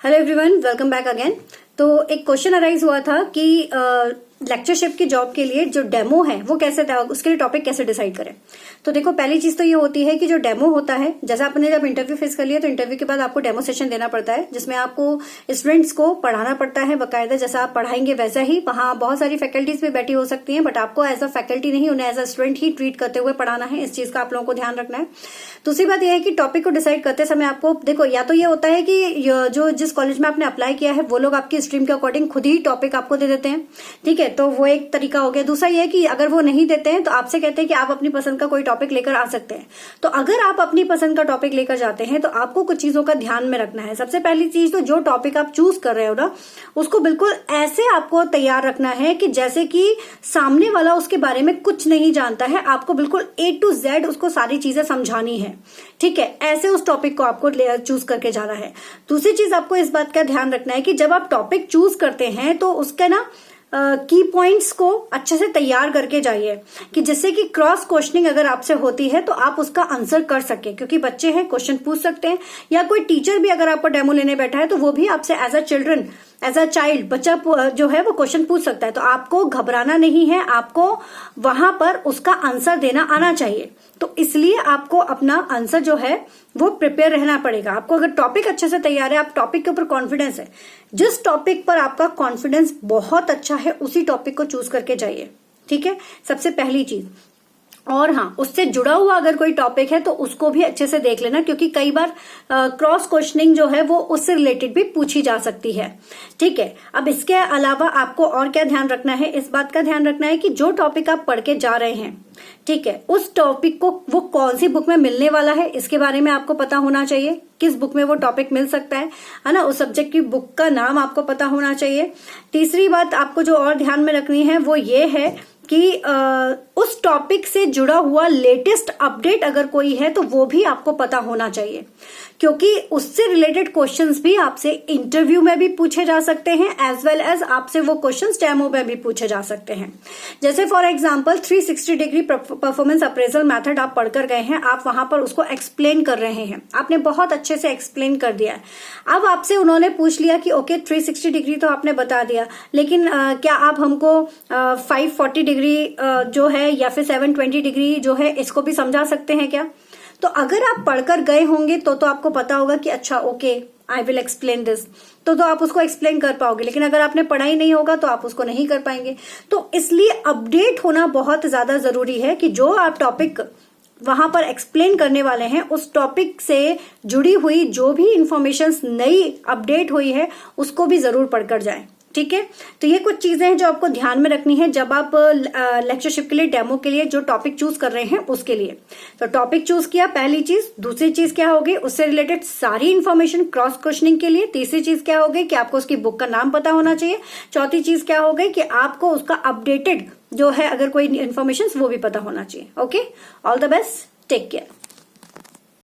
Hello everyone, welcome back again. तो एक question arise हुआ था कि लेक्चरशिप की जॉब के लिए जो डेमो है वो कैसे, उसके लिए टॉपिक कैसे डिसाइड करें। तो देखो, पहली चीज तो ये होती है कि जो डेमो होता है, जैसे आपने जब इंटरव्यू फेस कर लिया तो इंटरव्यू के बाद आपको डेमो सेशन देना पड़ता है, जिसमें आपको स्टूडेंट्स को पढ़ाना पड़ता है बकायदा। जैसा आप पढ़ाएंगे वैसा ही वहां बहुत सारी फैकल्टीज भी बैठी हो सकती हैं, बट आपको एज अ फैकल्टी नहीं, उन्हें एज अ स्टूडेंट ही ट्रीट करते हुए पढ़ाना है। इस चीज का आप लोगों को ध्यान रखना है। दूसरी बात यह है कि टॉपिक को डिसाइड करते समय आपको देखो, या तो ये होता है कि जो जिस कॉलेज में आपने अप्लाई किया है वो लोग आपकी स्ट्रीम के अकॉर्डिंग खुद ही टॉपिक आपको दे देते हैं, ठीक है, तो वो एक तरीका हो गया। दूसरा ये है कि अगर वो नहीं देते हैं तो आपसे कहते हैं कि आप अपनी पसंद का कोई टॉपिक लेकर आ सकते हैं। तो अगर आप अपनी पसंद का टॉपिक लेकर जाते हैं तो आपको कुछ चीजों का ध्यान में रखना है। सबसे पहली चीज तो जो टॉपिक आप चूज कर रहे हो ना, उसको बिल्कुल ऐसे आपको तैयार रखना है कि जैसे कि सामने वाला उसके बारे में कुछ नहीं जानता है, आपको बिल्कुल A to Z उसको सारी चीजें समझानी है, ठीक है। ऐसे उस टॉपिक को आपको चूज करके जाना है। दूसरी चीज आपको इस बात का ध्यान रखना है कि जब आप टॉपिक चूज करते हैं तो उसके ना की पॉइंट्स को अच्छे से तैयार करके जाइए, कि जिससे कि क्रॉस क्वेश्चनिंग अगर आपसे होती है तो आप उसका आंसर कर सके, क्योंकि बच्चे हैं, क्वेश्चन पूछ सकते हैं, या कोई टीचर भी अगर आपको डेमो लेने बैठा है तो वो भी आपसे एज अ चाइल्ड बच्चा जो है वो क्वेश्चन पूछ सकता है। तो आपको घबराना नहीं है, आपको वहां पर उसका आंसर देना आना चाहिए। तो इसलिए आपको अपना आंसर जो है वो प्रिपेयर रहना पड़ेगा। आपको अगर टॉपिक अच्छे से तैयार है, आप टॉपिक के ऊपर कॉन्फिडेंस है, जिस टॉपिक पर आपका कॉन्फिडेंस बहुत अच्छा है उसी टॉपिक को चूज करके जाइए, ठीक है, सबसे पहली चीज। और हाँ, उससे जुड़ा हुआ अगर कोई टॉपिक है तो उसको भी अच्छे से देख लेना, क्योंकि कई बार क्रॉस क्वेश्चनिंग जो है वो उससे रिलेटेड भी पूछी जा सकती है, ठीक है। अब इसके अलावा आपको और क्या ध्यान रखना है, इस बात का ध्यान रखना है कि जो टॉपिक आप पढ़ के जा रहे हैं, ठीक है, उस टॉपिक को वो कौन सी बुक में मिलने वाला है इसके बारे में आपको पता होना चाहिए। किस बुक में वो टॉपिक मिल सकता है ना, उस सब्जेक्ट की बुक का नाम आपको पता होना चाहिए। तीसरी बात आपको जो और ध्यान में रखनी है वो ये है कि उस टॉपिक से जुड़ा हुआ लेटेस्ट अपडेट अगर कोई है तो वो भी आपको पता होना चाहिए, क्योंकि उससे रिलेटेड क्वेश्चंस भी आपसे इंटरव्यू में भी पूछे जा सकते हैं, एज वेल एज आपसे वो क्वेश्चंस डेमो में भी पूछे जा सकते हैं। जैसे for example 360 degree performance appraisal method आप पढ़कर गए हैं, आप वहां पर उसको एक्सप्लेन कर रहे हैं, आपने बहुत अच्छे से एक्सप्लेन कर दिया है। अब आपसे उन्होंने पूछ लिया कि ओके 360 डिग्री तो आपने बता दिया, लेकिन क्या आप हमको 540 डिग्री जो है या फिर 720 डिग्री जो है इसको भी समझा सकते हैं क्या? तो अगर आप पढ़कर गए होंगे तो आपको पता होगा कि अच्छा okay I will explain this, तो आप उसको एक्सप्लेन कर पाओगे। लेकिन अगर आपने पढ़ा ही नहीं होगा तो आप उसको नहीं कर पाएंगे। तो इसलिए अपडेट होना बहुत ज्यादा जरूरी है कि जो आप टॉपिक वहां पर एक्सप्लेन करने वाले हैं उस टॉपिक से जुड़ी हुई जो भी इंफॉर्मेशन नई अपडेट हुई है उसको भी जरूर पढ़कर जाएं, ठीक है। तो ये कुछ चीजें हैं जो आपको ध्यान में रखनी है जब आप लेक्चरशिप के लिए, डेमो के लिए जो टॉपिक चूज कर रहे हैं उसके लिए। तो टॉपिक चूज किया, पहली चीज। दूसरी चीज क्या होगी, उससे रिलेटेड सारी इंफॉर्मेशन क्रॉस क्वेश्चनिंग के लिए। तीसरी चीज क्या होगी कि आपको उसकी बुक का नाम पता होना चाहिए। चौथी चीज क्या होगी कि आपको उसका अपडेटेड जो है अगर कोई इंफॉर्मेशन वो भी पता होना चाहिए। Okay, all the best, take care.